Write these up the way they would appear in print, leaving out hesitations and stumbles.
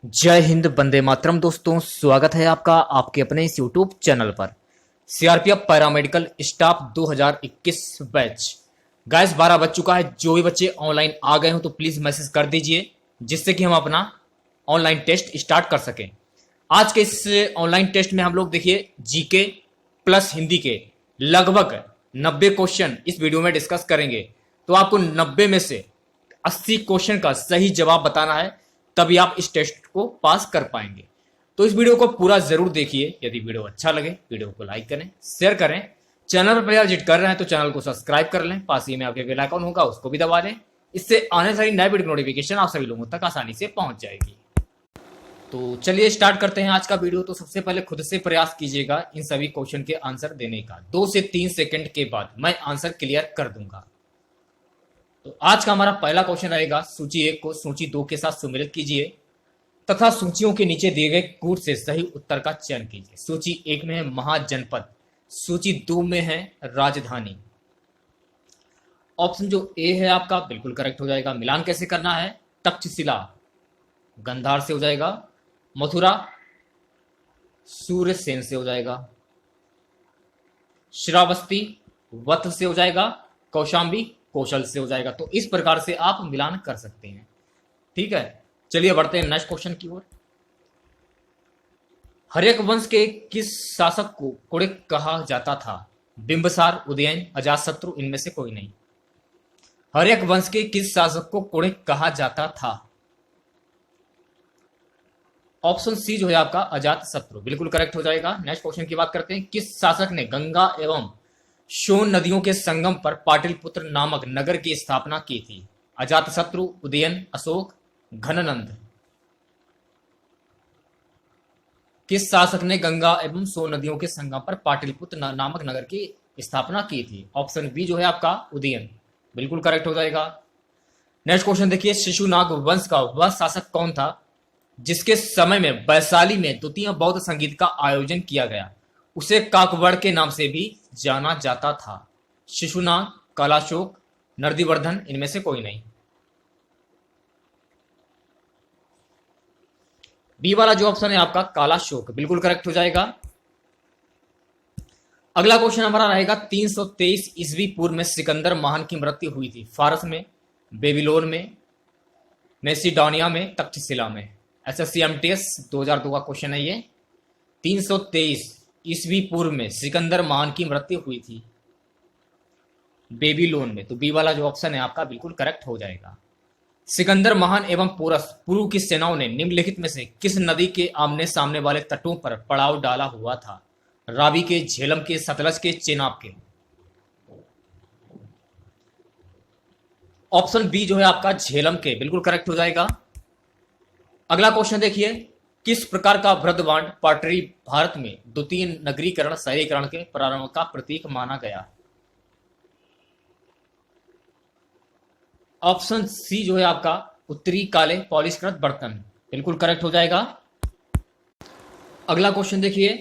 जय हिंद, वंदे मातरम। दोस्तों, स्वागत है आपका आपके अपने इस यूट्यूब चैनल पर। CRPF paramedical staff 2021 batch gas 12 बज चुका है। जो भी बच्चे ऑनलाइन आ गए हो तो प्लीज मैसेज कर दीजिए, जिससे कि हम अपना ऑनलाइन टेस्ट स्टार्ट कर सकें। आज के इस ऑनलाइन टेस्ट में हम लोग देखिए जीके प्लस हिंदी के लगभग 90 क्वेश्चन इस वीडियो में डिस्कस करेंगे। तो आपको 90 में से 80 क्वेश्चन का सही जवाब बताना है, तभी आप इस टेस्ट को पास कर पाएंगे। तो इस वीडियो को पूरा जरूर देखिए। यदि वीडियो अच्छा लगे वीडियो को लाइक करें, शेयर करें। चैनल पर पहले विजिट कर रहे हैं तो चैनल को सब्सक्राइब कर लें। पास ही में आपके बेल आइकन होगा, उसको भी दबा दें। इससे आने वाली नई वीडियो नोटिफिकेशन आप सभी लोगों तक आसानी से पहुंच जाएगी। तो चलिए स्टार्ट करते हैं आज का वीडियो। तो सबसे पहले खुद से प्रयास कीजिएगा इन सभी क्वेश्चन के आंसर देने का। 2 से 3 सेकंड के बाद मैं आंसर क्लियर कर दूंगा। तो आज का हमारा पहला क्वेश्चन रहेगा, सूची 1 को सूची 2 के साथ सम्मिलित कीजिए तथा सूचियों के नीचे दिए गए कूट से सही उत्तर का चयन कीजिए। सूची 1 में है महाजनपद, सूची 2 में है राजधानी। ऑप्शन जो ए है आपका बिल्कुल करेक्ट हो जाएगा। मिलान कैसे करना है? तक्षशिला गंधार से हो जाएगा, मथुरा सूर्यसेन से हो जाएगा, श्रावस्ती वत्स से हो जाएगा, कौशाम्बी कौशल से हो जाएगा। तो इस प्रकार से आप मिलान कर सकते हैं। ठीक है, चलिए बढ़ते हैं नेक्स्ट क्वेश्चन की ओर। हर्यक वंश के किस शासक को कुड़िक कहा जाता था? बिंबिसार, उदयन, अजातशत्रु, इनमें से कोई नहीं। हर्यक वंश के किस शासक को कुड़िक कहा जाता था? ऑप्शन सी जो है आपका अजातशत्रु बिल्कुल करेक्ट हो जाएगा। नेक्स्ट क्वेश्चन की बात करते हैं। किस शासक ने गंगा एवं सोन नदियों के संगम पर पाटलिपुत्र नामक नगर की स्थापना की थी? अजातशत्रु, उदयन, अशोक, घननंद। किस शासक ने गंगा एवं सोन नदियों के संगम पर पाटलिपुत्र नामक नगर की स्थापना की थी? ऑप्शन बी जो है आपका उदयन बिल्कुल करेक्ट हो जाएगा। नेक्स्ट क्वेश्चन देखिए। शिशुनाग वंश का वह शासक कौन था जिसके समय में वैशाली में द्वितीय बौद्ध संगीत का आयोजन किया गया? उसे काकवड़ के नाम से भी जाना जाता था। शिशुनाग, कालाशोक, नरदीवर्धन, इनमें से कोई नहीं। बी वाला जो ऑप्शन है आपका कालाशोक बिल्कुल करेक्ट हो जाएगा। अगला क्वेश्चन हमारा रहेगा 323 ईस्वी पूर्व में सिकंदर महान की मृत्यु हुई थी? फारस में, बेबीलोन में, मैसिडोनिया में, तक्षशिला में। SSC-MTS 2002 का क्वेश्चन है ये। 323 ईस्वी पूर्व में सिकंदर महान की मृत्यु हुई थी बेबीलोन में। तो बी वाला जो ऑप्शन है आपका बिल्कुल करेक्ट हो जाएगा। सिकंदर महान एवं पोरस पुरु की सेनाओं ने निम्नलिखित में से किस नदी के आमने सामने वाले तटों पर पड़ाव डाला हुआ था? रावी के, झेलम के, सतलज के, चेनाब के। ऑप्शन बी जो है आपका झेलम के बिल्कुल करेक्ट हो जाएगा। अगला क्वेश्चन देखिए। किस प्रकार का भ्रदवांड पाटरी भारत में द्वितीय नगरीकरण शहरीकरण के प्रारंभ का प्रतीक माना गया? ऑप्शन सी जो है आपका उत्तरी काले पॉलिशकृत बर्तन बिल्कुल करेक्ट हो जाएगा। अगला क्वेश्चन देखिए।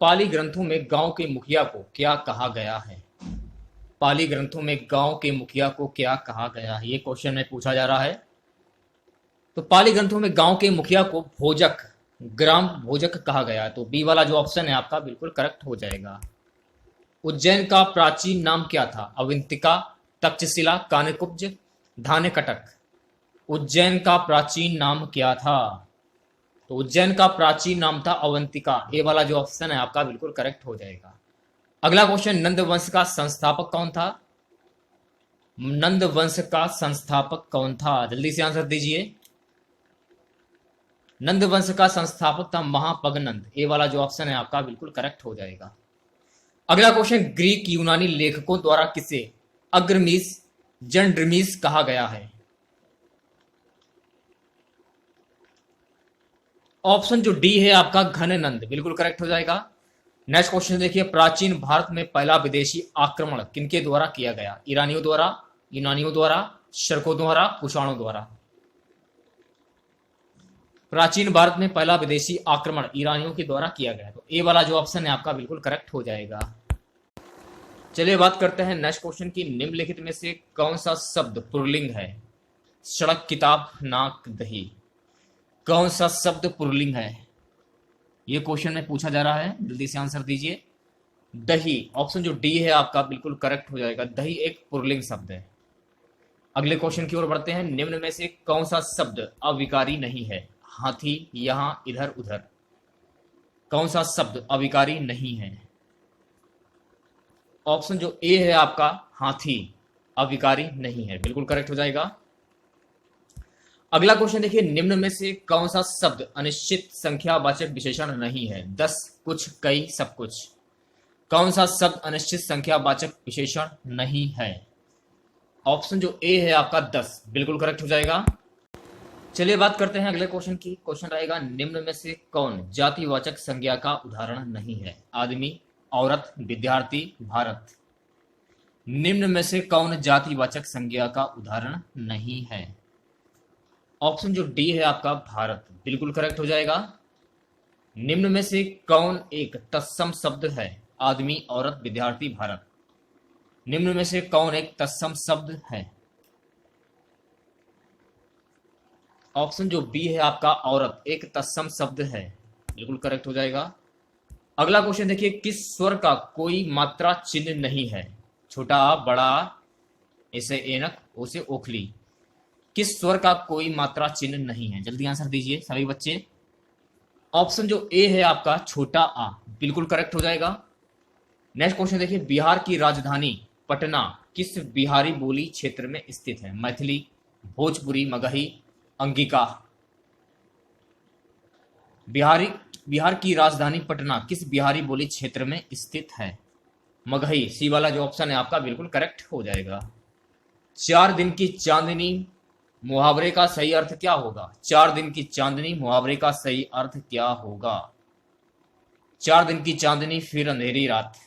पाली ग्रंथों में गांव के मुखिया को क्या कहा गया है? पाली ग्रंथों में गांव के मुखिया को क्या कहा गया है? ये क्वेश्चन में पूछा जा रहा है। तो पाली ग्रंथों में गांव के मुखिया को भोजक, ग्राम भोजक कहा गया है। तो बी वाला जो ऑप्शन है आपका बिल्कुल करेक्ट हो जाएगा। उज्जैन का प्राचीन नाम क्या था? अवंतिका, तक्षशिला, कान्यकुब्ज, धान्यकटक। उज्जैन का प्राचीन नाम क्या था? तो उज्जैन का प्राचीन नाम था अवंतिका। ए वाला जो ऑप्शन है आपका बिल्कुल करेक्ट हो जाएगा। अगला क्वेश्चन। नंद वंश का संस्थापक कौन था? नंद वंश का संस्थापक कौन था? जल्दी से आंसर दीजिए। नंद वंश का संस्थापक था महापगनंद। ए वाला जो ऑप्शन है आपका बिल्कुल करेक्ट हो जाएगा। अगला क्वेश्चन। ग्रीक यूनानी लेखकों द्वारा किसे अग्रमीस जंड्रमीस कहा गया है? ऑप्शन जो डी है आपका घननंद बिल्कुल करेक्ट हो जाएगा। नेक्स्ट क्वेश्चन देखिए। प्राचीन भारत में पहला विदेशी आक्रमण किनके द्वारा किया गया? ईरानियों द्वारा, यूनानियों द्वारा, शर्कों द्वारा, कुषाणों द्वारा। प्राचीन भारत में पहला विदेशी आक्रमण ईरानियों के द्वारा किया गया। तो ए वाला जो ऑप्शन है आपका बिल्कुल करेक्ट हो जाएगा। चलिए बात करते हैं नेक्स्ट क्वेश्चन की। निम्नलिखित में से कौन सा शब्द पुल्लिंग है? सड़क, किताब, नाक, दही। कौन सा शब्द पुल्लिंग है? ये क्वेश्चन में पूछा जा रहा है, जल्दी से आंसर दीजिए। दही, ऑप्शन जो डी है आपका बिल्कुल करेक्ट हो जाएगा। दही एक पुल्लिंग शब्द है। अगले क्वेश्चन की ओर बढ़ते हैं। निम्न में से कौन सा शब्द अविकारी नहीं है? हाथी, यहां, इधर, उधर। कौन सा शब्द अविकारी नहीं है? ऑप्शन जो ए है आपका हाथी अविकारी नहीं है, बिल्कुल करेक्ट हो जाएगा। अगला क्वेश्चन देखिए, निम्न में से कौन सा शब्द अनिश्चित संख्यावाचक विशेषण नहीं है? 10, कुछ, कई, सब कुछ। कौन सा शब्द अनिश्चित संख्यावाचक विशेषण नहीं है? ऑप्शन जो ए है आपका 10, बिल्कुल करेक्ट हो जाएगा। चलिए बात करते हैं अगले क्वेश्चन की। क्वेश्चन रहेगा, निम्न में से कौन जातिवाचक संज्ञा का उदाहरण नहीं है? आदमी, औरत, विद्यार्थी, भारत। निम्न में से कौन जातिवाचक संज्ञा का उदाहरण नहीं है? ऑप्शन जो डी है आपका भारत, बिल्कुल करेक्ट हो जाएगा। निम्न में से कौन एक तत्सम शब्द है? आदमी, औरत, विद्यार्थी, भारत। निम्न में से कौन एक तत्सम शब्द है? ऑप्शन जो बी है आपका औरत एक तत्सम शब्द है, बिल्कुल करेक्ट हो जाएगा। अगला क्वेश्चन देखिए, किस स्वर का कोई मात्रा चिन्ह नहीं है? छोटा आ, बड़ा आ, ऐसे एनक, उसे ओखली। किस स्वर का कोई मात्रा चिन्ह नहीं है? जल्दी आंसर दीजिए सभी बच्चे। ऑप्शन जो ए है आपका छोटा आ, बिल्कुल करेक्ट हो जाएगा। नेक्स्ट क्वेश्चन देखिए, बिहार की राजधानी पटना किस बिहारी बोली क्षेत्र में स्थित है? मैथिली, भोजपुरी, मगही, अंगिका। बिहार की राजधानी पटना किस बिहारी बोली क्षेत्र में स्थित है? मगही, सी वाला जो ऑप्शन है आपका बिल्कुल करेक्ट हो जाएगा। 4 दिन की चांदनी मुहावरे का सही अर्थ क्या होगा? 4 दिन की चांदनी मुहावरे का सही अर्थ क्या होगा? 4 दिन की चांदनी फिर अंधेरी रात।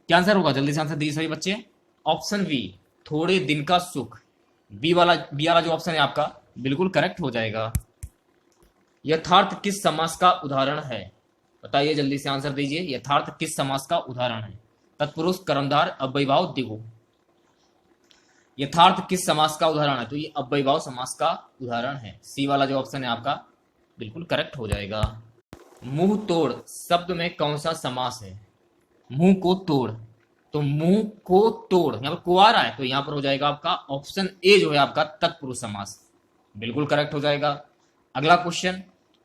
क्या आंसर होगा? जल्दी से आंसर दीजिए सभी बच्चे। ऑप्शन बी, थोड़े दिन का सुख। बी वाला जो ऑप्शन है आपका बिल्कुल करेक्ट हो जाएगा। यथार्थ किस समास का उदाहरण है? बताइए जल्दी से आंसर दीजिए। यथार्थ किस समास का उदाहरण है? तत्पुरुष, कर्मधार, अव्ययभाव, द्विगु। यथार्थ किस समास का उदाहरण है? तो ये अव्ययभाव समास का उदाहरण है। सी वाला जो ऑप्शन है आपका बिल्कुल करेक्ट हो जाएगा। मुंह तोड़ शब्द में कौन सा समास है? मुंह को तोड़, तो मुंह को तोड़ यहां पर को आ रहा है, तो यहां पर हो जाएगा आपका ऑप्शन ए जो है आपका तत्पुरुष समास, बिल्कुल करेक्ट हो जाएगा। अगला क्वेश्चन,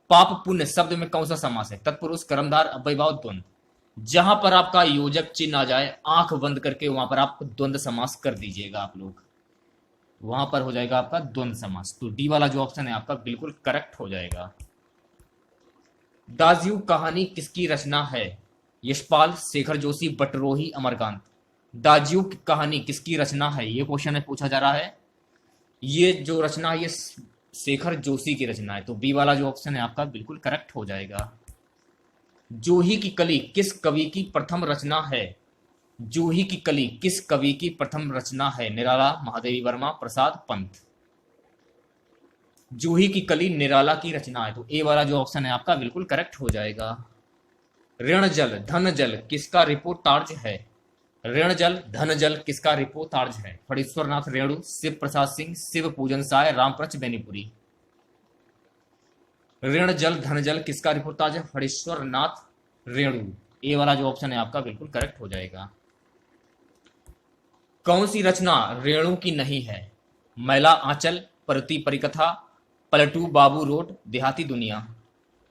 पाप पुण्य शब्द में कौन सा समास है? तत्पुरुष, कर्मधार, अव्ययभाव, द्वंद। जहां पर आपका योजक चिन्ह आ जाए आंख बंद करके वहां पर आप द्वंद समास कर दीजिएगा आप लोग, वहां पर हो जाएगा आपका द्वंद समास। तो डी वाला जो ऑप्शन है आपका बिल्कुल करेक्ट हो जाएगा। दाजियू कहानी किसकी रचना है? यशपाल, शेखर जोशी, बटरोही, अमरकांत। दाजियू की कहानी किसकी रचना है? ये क्वेश्चन में पूछा जा रहा है। ये जो रचना है ये शेखर जोशी की रचना है, तो बी वाला जो ऑप्शन है आपका बिल्कुल करेक्ट हो जाएगा। जूही की कली किस कवि की प्रथम रचना है? जूही की कली किस कवि की प्रथम रचना है? निराला, महादेवी वर्मा, प्रसाद, पंत। जूही की कली निराला की रचना है, तो ए वाला जो ऑप्शन है आपका बिल्कुल करेक्ट हो जाएगा। ऋण जल धन जल किसका रिपोर्टार्ज है? ऋण जल धन जल किसका रिपोर्टार्ज है? फणीश्वर नाथ रेणु, शिव प्रसाद सिंह, शिव पूजन साय, रामप्रच बेनीपुरी। ऋण जल धन जल किसका रिपोर्टार्ज है? फणीश्वर नाथ रेणु। ए वाला जो ऑप्शन है आपका बिल्कुल करेक्ट हो जाएगा। कौन सी रचना रेणु की नहीं है? मैला आंचल, परती परिकथा, पलटू बाबू रोड, देहाती दुनिया।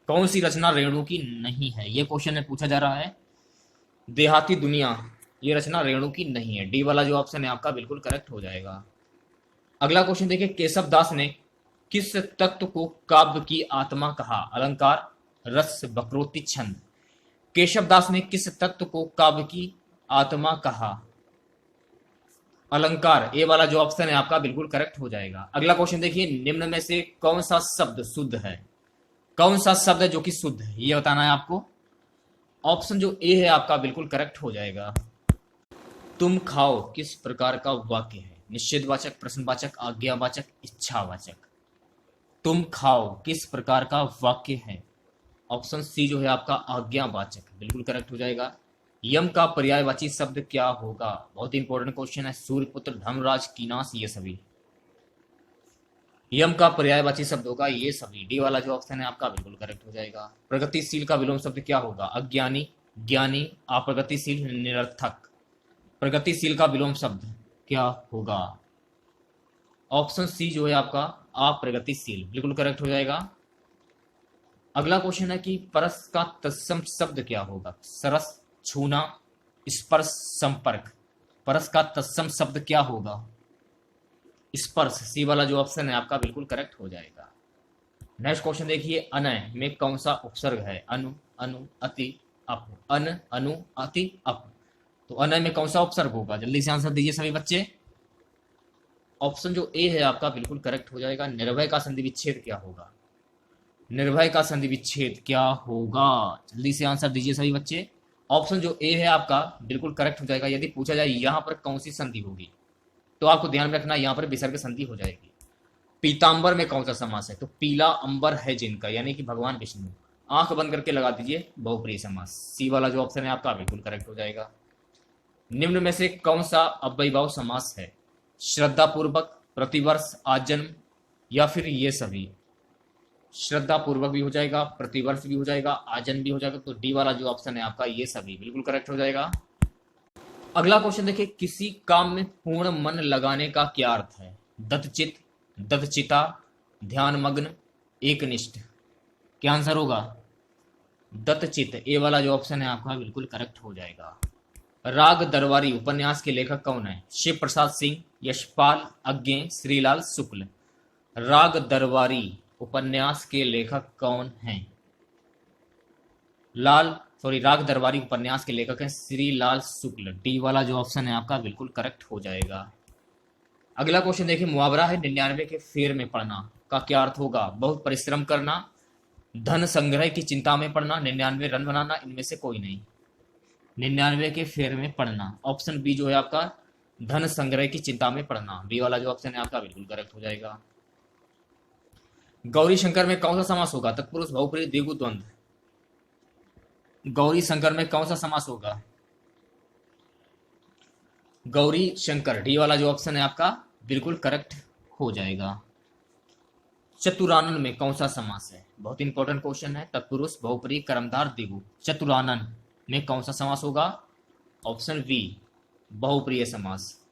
कौन सी रचना रेणु की नहीं है? ये क्वेश्चन में पूछा जा रहा है। देहाती दुनिया ये रचना रेणु की नहीं है। डी वाला जो ऑप्शन है आपका बिल्कुल करेक्ट हो जाएगा। अगला क्वेश्चन देखिए, केशव दास ने किस तत्व को काव्य की आत्मा कहा? अलंकार, रस, वक्रोक्ति, छंद। केशव दास ने किस तत्व को काव्य की आत्मा कहा? अलंकार। ए वाला जो ऑप्शन है आपका बिल्कुल करेक्ट हो जाएगा। अगला क्वेश्चन देखिए, निम्न में से कौन सा शब्द शुद्ध है? कौन सा शब्द है जो कि शुद्ध है ये बताना है आपको। ऑप्शन जो ए है आपका बिल्कुल करेक्ट हो जाएगा। तुम खाओ किस प्रकार का वाक्य है? निषेधवाचक, प्रश्नवाचक, आज्ञावाचक, इच्छावाचक। तुम खाओ किस प्रकार का वाक्य है? ऑप्शन सी जो है आपका आज्ञावाचक, बिल्कुल करेक्ट हो जाएगा। यम का पर्यायवाची शब्द क्या होगा? बहुत इंपॉर्टेंट क्वेश्चन है। सूर्यपुत्र, धर्मराज, कीनास, ये सभी। यम का पर्यायवाची शब्द होगा ये सभी। डी वाला जो ऑप्शन है आपका बिल्कुल करेक्ट हो जाएगा। प्रगतिशील का विलोम शब्द क्या होगा? अज्ञानी, ज्ञानी, अप्रगतिशील, निरर्थक। प्रगतिशील का विलोम शब्द क्या होगा? ऑप्शन सी जो है आपका अप्रगतिशील, बिल्कुल करेक्ट हो जाएगा। अगला क्वेश्चन है कि परस का तत्सम शब्द क्या होगा? सरस, छूना, स्पर्श, संपर्क। परस का तत्सम शब्द क्या होगा? स्पर्श। सी वाला जो ऑप्शन है आपका बिल्कुल करेक्ट हो जाएगा। नेक्स्ट क्वेश्चन देखिए, अनय में कौन सा उपसर्ग है? अनु, अनु, अति, अप। अन, अनु, अति, अप। तो अनय में कौन सा उपसर्ग होगा? जल्दी से आंसर दीजिए सभी बच्चे। ऑप्शन जो ए है आपका बिल्कुल करेक्ट हो जाएगा। निर्भय का संधि विच्छेद क्या होगा? निर्भय का संधि विच्छेद क्या होगा? जल्दी से आंसर दीजिए सभी बच्चे। ऑप्शन जो ए है आपका बिल्कुल करेक्ट हो जाएगा। यदि पूछा जाए यहां पर कौन सी संधि होगी तो आपको ध्यान में रखना यहां पर विसर्ग संधि हो जाएगी। पीतांबर में कौन सा समास है? तो पीला अंबर है जिनका, यानी कि भगवान विष्णु। आंख बंद करके लगा दीजिए, बहुप्रिय समास। सी वाला जो ऑप्शन है आपका बिल्कुल करेक्ट हो जाएगा। निम्न में से कौन सा अव्ययीभाव समास है? श्रद्धापूर्वक, प्रतिवर्ष, आजन्म, या फिर ये सभी? श्रद्धा पूर्वक भी हो जाएगा, प्रतिवर्ष भी हो जाएगा, आजन्म भी हो जाएगा। तो डी वाला जो ऑप्शन है आपका ये सभी बिल्कुल करेक्ट हो जाएगा। अगला क्वेश्चन देखिए, किसी काम में पूर्ण मन लगाने का क्या अर्थ है? दत्तचित, दत्तचिता, ध्यान मग्न, एकनिष्ठ। क्या आंसर होगा? दत्तचित। ए वाला जो ऑप्शन है आपका बिल्कुल करेक्ट हो जाएगा। राग दरबारी उपन्यास के लेखक कौन है? शिव प्रसाद सिंह, यशपाल, अज्ञे, श्रीलाल शुक्ल। राग दरबारी उपन्यास के लेखक कौन हैं? राग दरबारी उपन्यास के लेखक हैं श्रीलाल शुक्ल। डी वाला जो ऑप्शन है आपका बिल्कुल करेक्ट हो जाएगा। अगला क्वेश्चन देखिए, मुहावरा है 99 के फेर में पड़ना का क्या अर्थ होगा? बहुत परिश्रम करना, धन संग्रह की चिंता में पड़ना, 99 रन बनाना, इनमें से कोई नहीं। 99 के फेर में पड़ना। ऑप्शन बी जो है आपका धन संग्रह की चिंता में पड़ना। बी वाला जो ऑप्शन है आपका बिल्कुल करेक्ट हो जाएगा। गौरी शंकर में कौन सा समास होगा? तत्पुरुष, बहुप्रिय, द्विगु, द्वंद्व। गौरी शंकर में कौन सा समास होगा? गौरी शंकर। डी वाला जो ऑप्शन है आपका बिल्कुल करेक्ट हो जाएगा। चतुरानन में कौन सा समास है? बहुत इंपॉर्टेंट क्वेश्चन है। तत्पुरुष, बहुप्रिय, कर्मधार, द्विगु। चतुरानन में कौन सा समास होगा? ऑप्शन बी, बहुप्रिय समास।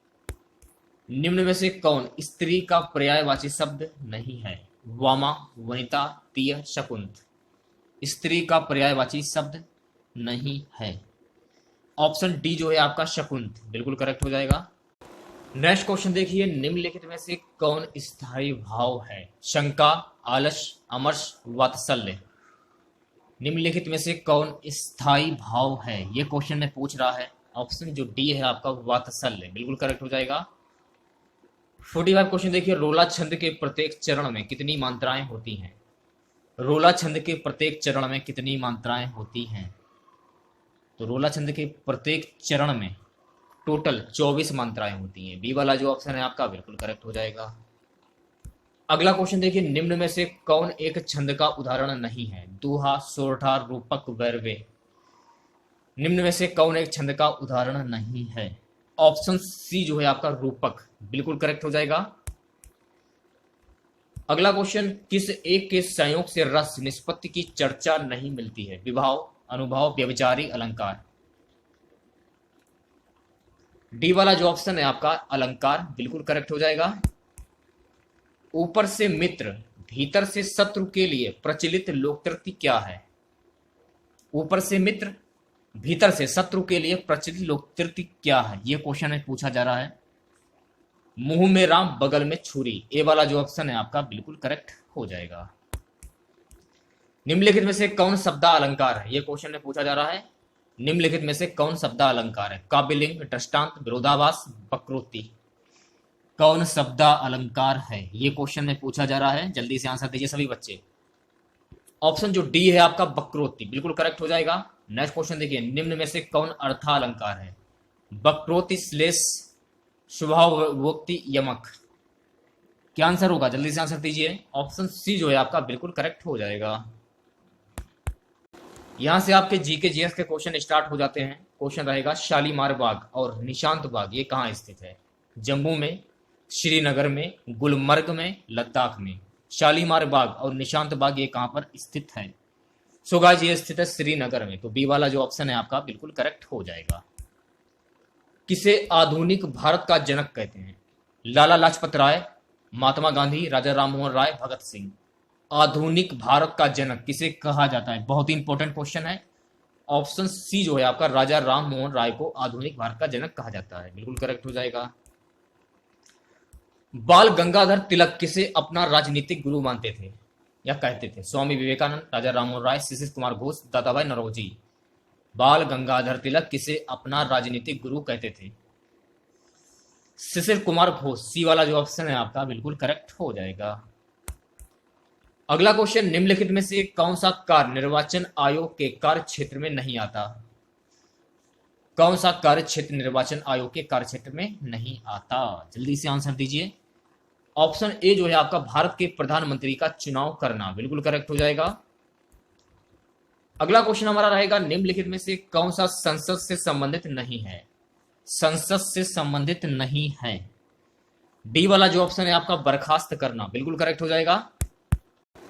निम्न में से कौन स्त्री का पर्यायवाची शब्द नहीं है? वामा, वनिता, तीय, शकुंत। स्त्री का पर्यायवाची शब्द नहीं है। ऑप्शन डी जो है आपका शकुंत, बिल्कुल करेक्ट हो जाएगा। नेक्स्ट क्वेश्चन देखिए, निम्नलिखित में से कौन स्थायी भाव है? शंका, आलस, अमर्ष, वात्सल्य। निम्नलिखित में से कौन स्थायी भाव है? ये क्वेश्चन में पूछ रहा है। ऑप्शन जो डी है आपका वात्सल्य, बिल्कुल करेक्ट हो जाएगा। 45 क्वेश्चन देखिए, रोला छंद के प्रत्येक चरण में कितनी मात्राएं होती हैं? रोला छंद के प्रत्येक चरण में कितनी मात्राएं होती हैं? तो रोला छंद के प्रत्येक चरण में टोटल 24 मात्राएं होती हैं। बी वाला जो ऑप्शन है आपका बिल्कुल करेक्ट हो जाएगा। अगला क्वेश्चन देखिए, निम्न में से कौन एक छंद का उदाहरण नहीं है? दोहा, सोरठा, रूपक, वैरवे। निम्न में से कौन एक छंद का उदाहरण नहीं है? ऑप्शन सी जो है आपका रूपक, बिल्कुल करेक्ट हो जाएगा। अगला क्वेश्चन, किस एक के संयोग से रस निष्पत्ति की चर्चा नहीं मिलती है? विभाव, अनुभव, व्यभिचारी, अलंकार। डी वाला जो ऑप्शन है आपका अलंकार, बिल्कुल करेक्ट हो जाएगा। ऊपर से मित्र, भीतर से शत्रु के लिए प्रचलित लोकोक्ति क्या है? ऊपर से मित्र, भीतर से शत्रु के लिए प्रचलित लोकोक्ति क्या है? यह क्वेश्चन में पूछा जा रहा है। मुंह में राम, बगल में छुरी। ए वाला जो ऑप्शन है आपका बिल्कुल करेक्ट हो जाएगा। निम्नलिखित में से कौन शब्द अलंकार है? यह क्वेश्चन में पूछा जा रहा है। निम्नलिखित में से कौन शब्द अलंकार है? काव्यलिंग, दृष्टांत, विरोधाभास, वक्रोक्ति। कौन शब्द अलंकार है? ये क्वेश्चन में पूछा जा रहा है। जल्दी से आंसर दीजिए सभी बच्चे। ऑप्शन जो डी है आपका वक्रोक्ति, बिल्कुल करेक्ट हो जाएगा। नेक्स्ट क्वेश्चन देखिए, निम्न में से कौन अर्थालंकार है? वक्रोक्ति श्लेष, शुभावोक्ति, यमक। क्या आंसर होगा? जल्दी से आंसर दीजिए। ऑप्शन सी जो है आपका बिल्कुल करेक्ट हो जाएगा। यहां से आपके जीके जीएस के क्वेश्चन स्टार्ट हो जाते हैं। क्वेश्चन रहेगा, शालीमार बाग और निशांत बाग ये कहाँ स्थित है? जम्मू में, श्रीनगर में, गुलमर्ग में, लद्दाख में। शालीमार बाग और निशांत बाग ये कहां पर स्थित है? सो गाइस ये स्थित है श्रीनगर में, तो बी वाला जो ऑप्शन है आपका बिल्कुल करेक्ट हो जाएगा। किसे आधुनिक भारत का जनक कहते हैं? लाला लाजपत राय, महात्मा गांधी, राजा राममोहन राय, भगत सिंह। आधुनिक भारत का जनक किसे कहा जाता है? बहुत ही इंपॉर्टेंट क्वेश्चन है। ऑप्शन सी जो है आपका, राजा राममोहन राय को आधुनिक भारत का जनक कहा जाता है, बिल्कुल करेक्ट हो जाएगा। बाल गंगाधर तिलक किसे अपना राजनीतिक गुरु मानते थे या कहते थे? स्वामी विवेकानंद, राजा राममोहन राय, शिशिर कुमार घोष, दादाभाई नौरोजी। बाल गंगाधर तिलक किसे अपना राजनीतिक गुरु कहते थे? शिशिर कुमार घोष। सी वाला जो ऑप्शन है आपका बिल्कुल करेक्ट हो जाएगा। अगला क्वेश्चन, निम्नलिखित में से कौन सा कार्य निर्वाचन आयोग के कार्य क्षेत्र में नहीं आता? कौन सा कार्य क्षेत्र निर्वाचन आयोग के कार्य क्षेत्र में नहीं आता? जल्दी से आंसर दीजिए। ऑप्शन ए जो है आपका, भारत के प्रधानमंत्री का चुनाव करना, बिल्कुल करेक्ट हो जाएगा। अगला क्वेश्चन हमारा रहेगा, निम्नलिखित में से कौन सा संसद से संबंधित नहीं है? संसद से संबंधित नहीं है। डी वाला जो ऑप्शन है आपका, बर्खास्त करना, बिल्कुल करेक्ट हो जाएगा।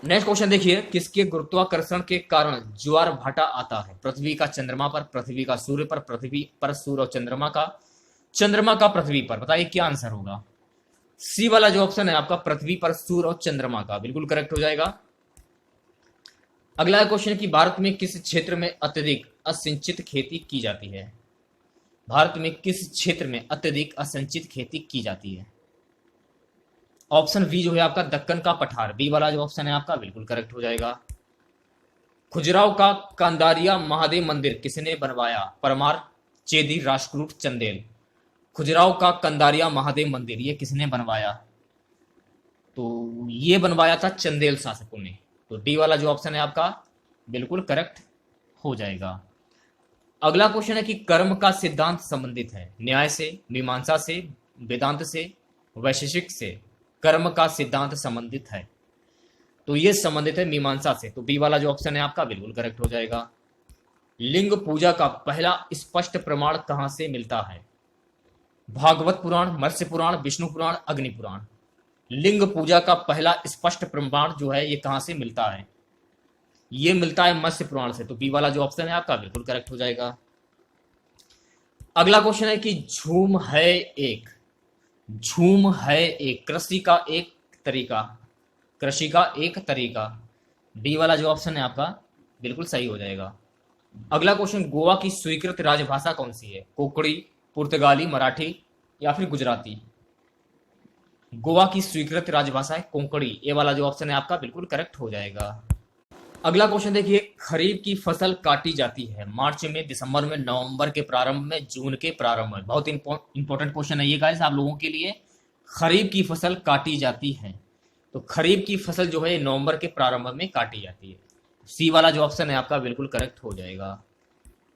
नेक्स्ट क्वेश्चन देखिए, किसके गुरुत्वाकर्षण के कारण ज्वार भाटा आता है? पृथ्वी का चंद्रमा पर, पृथ्वी का सूर्य पर, पृथ्वी पर सूर्य और चंद्रमा का पृथ्वी पर। बताइए क्या आंसर होगा? सी वाला जो ऑप्शन है आपका, पृथ्वी पर सूर्य और चंद्रमा का, बिल्कुल करेक्ट हो जाएगा। अगला क्वेश्चन कि भारत में किस क्षेत्र में अत्यधिक असिंचित खेती की जाती है? भारत में किस क्षेत्र में अत्यधिक असिंचित खेती की जाती है? ऑप्शन बी जो है आपका, दक्कन का पठार। बी वाला जो ऑप्शन है आपका बिल्कुल करेक्ट हो जाएगा। खजुराहो का कंदारिया महादेव मंदिर किसने बनवाया? परमार, चेदी, राष्ट्रकूट, चंदेल। खजुराहो का कंदारिया महादेव मंदिर ये किसने बनवाया? तो ये बनवाया था चंदेल शासकों ने। तो डी वाला जो ऑप्शन है आपका बिल्कुल करेक्ट हो जाएगा। अगला क्वेश्चन है कि कर्म का सिद्धांत संबंधित है न्याय से, मीमांसा से, वेदांत से, वैशेषिक से। कर्म का सिद्धांत संबंधित है, तो ये संबंधित है मीमांसा से, तो बी वाला जो ऑप्शन है आपका बिल्कुल करेक्ट हो जाएगा। लिंग पूजा का पहला स्पष्ट प्रमाण कहां से मिलता है? भागवत पुराण, मत्स्य पुराण, विष्णु पुराण, अग्नि पुराण। लिंग पूजा का पहला स्पष्ट प्रमाण जो है ये कहां से मिलता है? ये मिलता है मत्स्य पुराण से, तो बी वाला जो ऑप्शन है आपका बिल्कुल करेक्ट हो जाएगा। अगला क्वेश्चन है कि झूम है एक कृषि का एक तरीका। डी वाला जो ऑप्शन है आपका बिल्कुल सही हो जाएगा। अगला क्वेश्चन, गोवा की स्वीकृत राजभाषा कौन सी है? कोंकणी, पुर्तगाली, मराठी या फिर गुजराती। गोवा की स्वीकृत राजभाषा है कोंकणी। ये वाला जो ऑप्शन है आपका बिल्कुल करेक्ट हो जाएगा। अगला क्वेश्चन देखिए, खरीफ की फसल काटी जाती है मार्च में, दिसंबर में, नवंबर के प्रारंभ में, जून के प्रारंभ में। बहुत इंपॉर्टेंट क्वेश्चन है ये गाइस आप लोगों के लिए। खरीफ की फसल काटी जाती है, तो खरीफ की फसल जो है नवंबर के प्रारंभ में काटी जाती है। सी वाला जो ऑप्शन है आपका बिल्कुल करेक्ट हो जाएगा।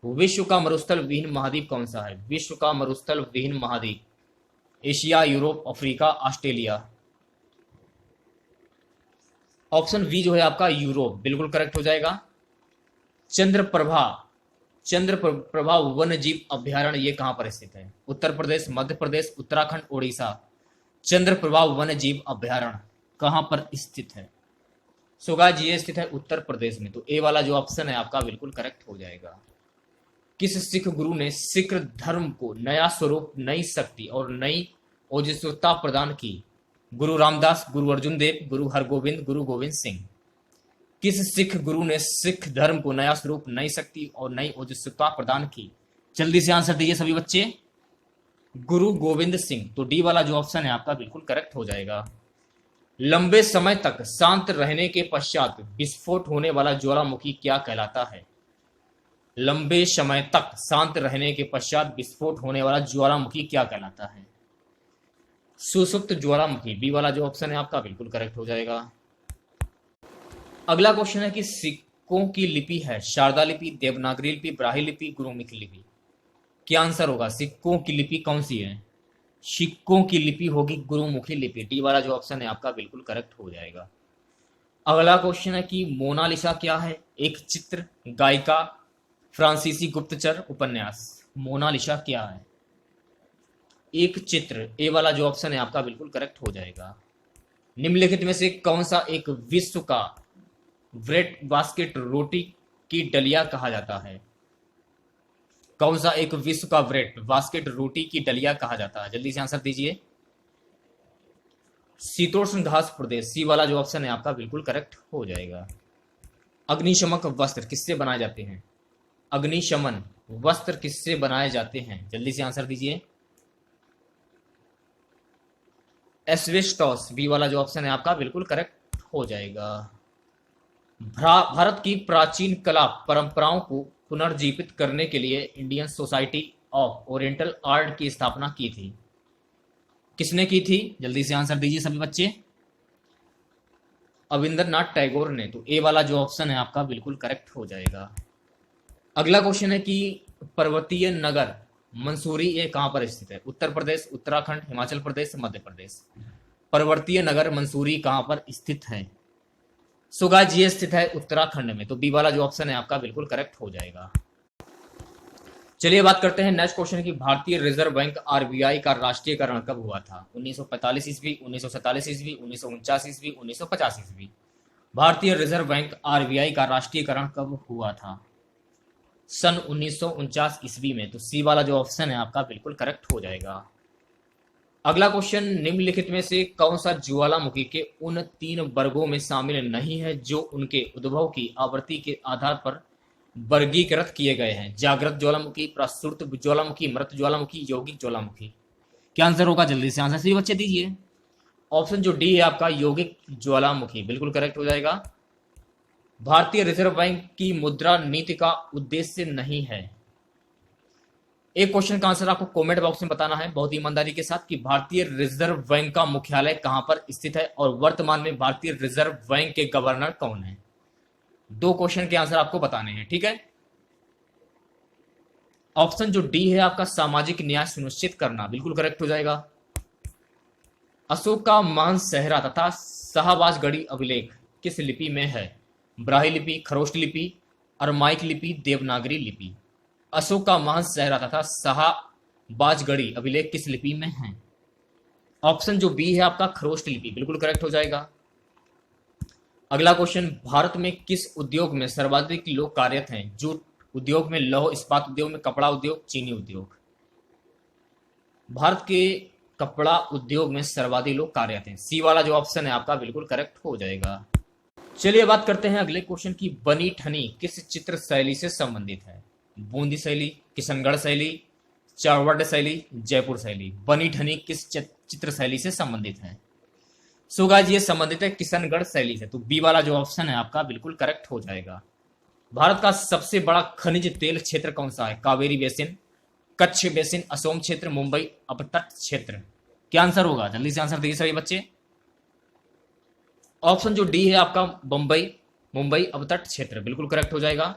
विश्व का मरुस्थल विहीन महाद्वीप कौन सा है? विश्व का मरुस्थल विहीन महाद्वीप, Asia, Europe, Africa, Australia. Option B जो है आपका यूरोप, बिल्कुल करेक्ट हो जाएगा। चंद्रप्रभा वन्य जीव अभ्यारण्य ये कहां पर स्थित है? उत्तर प्रदेश, मध्य प्रदेश, उत्तराखंड, ओडिशा। चंद्रप्रभा वन्य जीव अभ्यारण्य कहां पर स्थित है? सो गाइस ये स्थित है उत्तर प्रदेश में, तो ए वाला जो ऑप्शन है आपका बिल्कुल करेक्ट हो जाएगा। किस सिख गुरु ने सिख धर्म को नया स्वरूप, नई शक्ति और नई ओजस्विता प्रदान की? गुरु रामदास, गुरु अर्जुन देव, गुरु हरगोविंद, गुरु गोविंद सिंह। किस सिख गुरु ने सिख धर्म को नया स्वरूप, नई शक्ति और नई ओजस्विता प्रदान की? जल्दी से आंसर दीजिए सभी बच्चे। गुरु गोविंद सिंह। तो डी वाला जो ऑप्शन है आपका बिल्कुल करेक्ट हो जाएगा। लंबे समय तक शांत रहने के पश्चात विस्फोट होने वाला ज्वालामुखी क्या कहलाता है? लंबे समय तक शांत रहने के पश्चात विस्फोट होने वाला ज्वालामुखी क्या कहलाता है? सुसुप्त ज्वालामुखी। बी वाला जो ऑप्शन है आपका बिल्कुल करेक्ट हो जाएगा। अगला क्वेश्चन है कि सिक्कों की लिपि है शारदा लिपि, देवनागरी लिपि, ब्राह्मी लिपि, गुरुमुखी लिपि। क्या आंसर होगा? सिक्कों की लिपि कौन सी है? सिक्कों की लिपि होगी गुरुमुखी लिपि। डी वाला जो ऑप्शन है आपका बिल्कुल करेक्ट हो जाएगा। अगला क्वेश्चन है कि मोनालिसा क्या है? एक चित्र, गायिका, फ्रांसीसी गुप्तचर, उपन्यास। मोनालिसा क्या है? एक चित्र, ए वाला जो ऑप्शन है आपका बिल्कुल करेक्ट हो जाएगा। निम्नलिखित में से कौन सा एक विश्व का ब्रेड बास्केट रोटी की डलिया कहा जाता है? कौन सा एक विश्व का ब्रेड बास्केट रोटी की डलिया कहा जाता है? जल्दी से आंसर दीजिए। शीतोष्ण घास प्रदेश, सी वाला जो ऑप्शन है आपका बिल्कुल करेक्ट हो जाएगा। अग्निशमक वस्त्र किससे बनाए जाते हैं? अग्निशमन वस्त्र किससे बनाए जाते हैं? जल्दी से आंसर दीजिए। एस्बेस्टॉस, बी वाला जो ऑप्शन है आपका बिल्कुल करेक्ट हो जाएगा। भारत की प्राचीन कला परंपराओं को पुनर्जीवित करने के लिए Indian society of oriental art की स्थापना की थी। किसने की थी? जल्दी से आंसर दीजिए सभी बच्चे। रविंद्रनाथ टैगोर ने। तो ए वाला जो ऑप्शन है आपका बिल्कुल करेक्ट हो जाएगा। अगला क्वेश्चन है कि पर्वतीय नगर मंसूरी ये कहां पर स्थित है? उत्तर प्रदेश, उत्तराखंड, हिमाचल प्रदेश, मध्य प्रदेश। पर्वतीय नगर मंसूरी कहां पर स्थित है? सो गाइस ये स्थित है उत्तराखंड में। तो बी वाला जो ऑप्शन है आपका बिल्कुल करेक्ट हो जाएगा। चलिए बात करते हैं नेक्स्ट क्वेश्चन की। भारतीय रिजर्व बैंक आरबीआई का राष्ट्रीयकरण कब हुआ था? 1945 ईस्वी, 1947 ईस्वी, 1949 ईस्वी, 1950 ईस्वी। भारतीय रिजर्व बैंक आरबीआई का राष्ट्रीयकरण कब हुआ था? सन 1949 ईस्वी में। तो सी वाला जो ऑप्शन है आपका बिल्कुल करेक्ट हो जाएगा। अगला क्वेश्चन, निम्नलिखित में से कौन सा ज्वालामुखी के उन 3 वर्गों में शामिल नहीं है जो उनके उद्भव की आवृत्ति के आधार पर वर्गीकृत किए गए हैं? जागृत ज्वालामुखी, प्रसुप्त ज्वालामुखी, मृत ज्वालामुखी, यौगिक ज्वालामुखी। क्या आंसर होगा? जल्दी से आंसर सही बच्चे दीजिए। ऑप्शन जो डी है आपका यौगिक ज्वालामुखी बिल्कुल करेक्ट हो जाएगा। भारतीय रिजर्व बैंक की मुद्रा नीति का उद्देश्य नहीं है। एक क्वेश्चन का आंसर आपको कमेंट बॉक्स में बताना है बहुत ईमानदारी के साथ कि भारतीय रिजर्व बैंक का मुख्यालय कहां पर स्थित है और वर्तमान में भारतीय रिजर्व बैंक के गवर्नर कौन है? 2 क्वेश्चन के आंसर आपको बताने हैं, ठीक है। ऑप्शन जो डी है आपका सामाजिक न्याय सुनिश्चित करना बिल्कुल करेक्ट हो जाएगा। अशोक का मान सहरा तथा शाहबाजगढ़ी अभिलेख किस लिपि में है? ब्राह्मी लिपि, खरोष्ट लिपि, अरमाइक लिपि, देवनागरी लिपि। अशोक का मान सहरा तथा शाहबाजगढ़ी अभिलेख किस लिपि में है? ऑप्शन जो बी है आपका खरोष्ट लिपि बिल्कुल करेक्ट हो जाएगा। अगला क्वेश्चन, भारत में किस उद्योग में सर्वाधिक लोग कार्यरत हैं? जूट उद्योग में, लौह इस्पात उद्योग में, कपड़ा उद्योग, चीनी उद्योग। भारत के कपड़ा उद्योग में सर्वाधिक लोग कार्यरत हैं। सी वाला जो ऑप्शन है आपका बिल्कुल करेक्ट हो जाएगा। चलिए बात करते हैं अगले क्वेश्चन की। बनी ठनी किस चित्र शैली से संबंधित है? बूंदी शैली, किशनगढ़ शैली, चारवड़ शैली, जयपुर शैली। बनी ठनी किस चित्र शैली से संबंधित है? सो गाइस ये संबंधित है किशनगढ़ शैली से। तो बी वाला जो ऑप्शन है आपका बिल्कुल करेक्ट हो जाएगा। भारत का सबसे बड़ा खनिज तेल क्षेत्र कौन सा है? कावेरी बेसिन, कच्छ बेसिन, असोम क्षेत्र, मुंबई अपतट क्षेत्र। क्या आंसर होगा? जल्दी से आंसर दीजिए सभी बच्चे। ऑप्शन जो डी है आपका मुंबई अपतट क्षेत्र बिल्कुल करेक्ट हो जाएगा।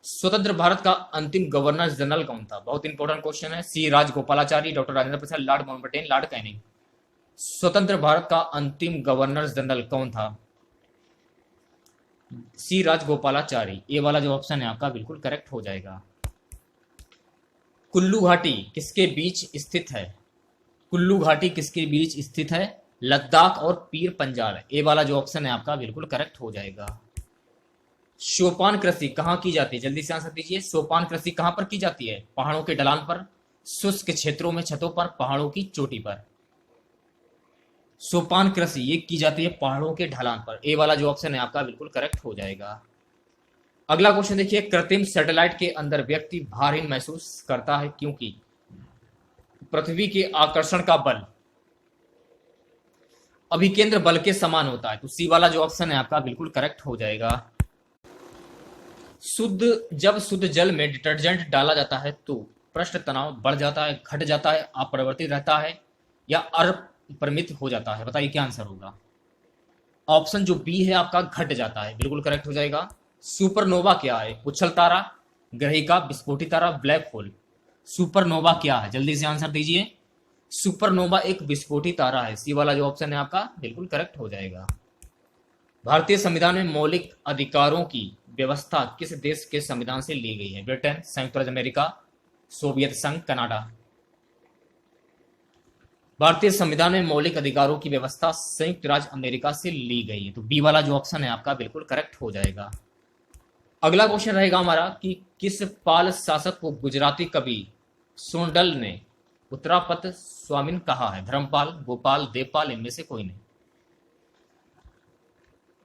स्वतंत्र भारत का अंतिम गवर्नर जनरल कौन था? बहुत इंपॉर्टेंट क्वेश्चन है। सी Rajagopalachari, doctor Rajendra Prasad, Lord Mountbatten, Lord Canning. स्वतंत्र भारत का अंतिम गवर्नर जनरल कौन था? सी राजगोपालाचारी। ये वाला जो ऑप्शन है आपका बिल्कुल करेक्ट हो जाएगा। कुल्लू घाटी किसके बीच स्थित है? कुल्लू घाटी किसके बीच स्थित है? लद्दाख और पीर पंजाल। ये वाला जो ऑप्शन है आपका बिल्कुल करेक्ट हो जाएगा। सोपान कृषि कहां की जाती है? जल्दी से आंसर दीजिए। सोपान कृषि कहां पर की जाती है? पहाड़ों के ढलान पर, शुष्क क्षेत्रों में, छतों पर, पहाड़ों की चोटी पर। सोपान कृषि ये की जाती है पहाड़ों के ढलान पर। ए वाला जो ऑप्शन है आपका बिल्कुल करेक्ट हो जाएगा। अगला क्वेश्चन देखिए, कृत्रिम सैटेलाइट के अंदर व्यक्ति भारहीन महसूस करता है क्योंकि पृथ्वी के आकर्षण का बल अभिकेंद्र बल के समान होता है। तो सी वाला जो ऑप्शन है आपका बिल्कुल करेक्ट हो जाएगा। जब शुद्ध जल में डिटर्जेंट डाला जाता है तो पृष्ठ तनाव बढ़ जाता है, घट जाता है, अपरिवर्तित रहता है या अपरिमित हो जाता है? बताइए क्या आंसर होगा। ऑप्शन जो बी है आपका घट जाता है बिल्कुल करेक्ट हो जाएगा। सुपरनोवा क्या है? उछल तारा, ग्रहिका, विस्फोटी तारा, ब्लैक होल। सुपरनोवा क्या है? जल्दी से आंसर दीजिए। सुपरनोवा एक विस्फोटी तारा है। सी वाला जो ऑप्शन है आपका बिल्कुल करेक्ट हो जाएगा। भारतीय संविधान में मौलिक अधिकारों की व्यवस्था किस देश के संविधान से ली गई है? ब्रिटेन, संयुक्त राज्य अमेरिका, सोवियत संघ, कनाडा। भारतीय संविधान में मौलिक अधिकारों की व्यवस्था संयुक्त राज्य अमेरिका से ली गई है। तो बी वाला जो ऑप्शन है आपका बिल्कुल करेक्ट हो जाएगा। अगला क्वेश्चन रहेगा हमारा कि किस पाल शासक को गुजराती कवि सोंडल ने उत्तरापत स्वामिन कहा है? धर्मपाल, गोपाल, देवपाल, इनमें से कोई नहीं।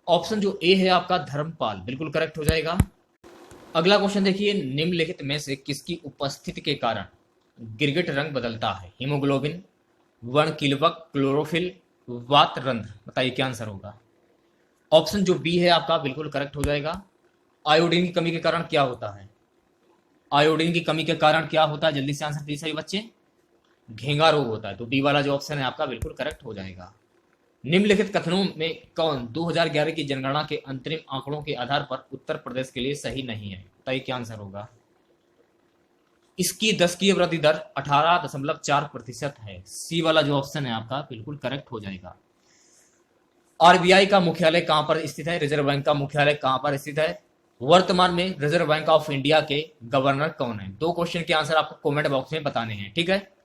ऑप्शन जो ए है आपका धर्मपाल बिल्कुल करेक्ट हो जाएगा। अगला क्वेश्चन देखिए, निम्नलिखित में से किसकी उपस्थिति के कारण गिरगिट रंग बदलता है? हीमोग्लोबिन, वर्णकीलवक, क्लोरोफिल, वात रंध्र। बताइए क्या आंसर होगा। ऑप्शन जो बी है आपका बिल्कुल करेक्ट हो जाएगा। आयोडीन की कमी के कारण क्या होता है? आयोडीन की कमी के कारण क्या होता है? जल्दी से आंसर दीजिए सभी बच्चे। घेंगा रोग होता है। तो डी वाला जो ऑप्शन है आपका बिल्कुल करेक्ट हो जाएगा। निम्नलिखित कथनों में कौन 2011 की जनगणना के अंतरिम आंकड़ों के आधार पर उत्तर प्रदेश के लिए सही नहीं है? बताइए क्या आंसर होगा। इसकी दशकीय वृद्धि दर 18.4% है। सी वाला जो ऑप्शन है आपका बिल्कुल करेक्ट हो जाएगा। आरबीआई का मुख्यालय कहां पर स्थित है? रिजर्व बैंक का मुख्यालय कहां पर स्थित है? वर्तमान में रिजर्व बैंक ऑफ इंडिया के गवर्नर कौन है? दो क्वेश्चन के आंसर आपको कमेंट बॉक्स में बताने हैं, ठीक है।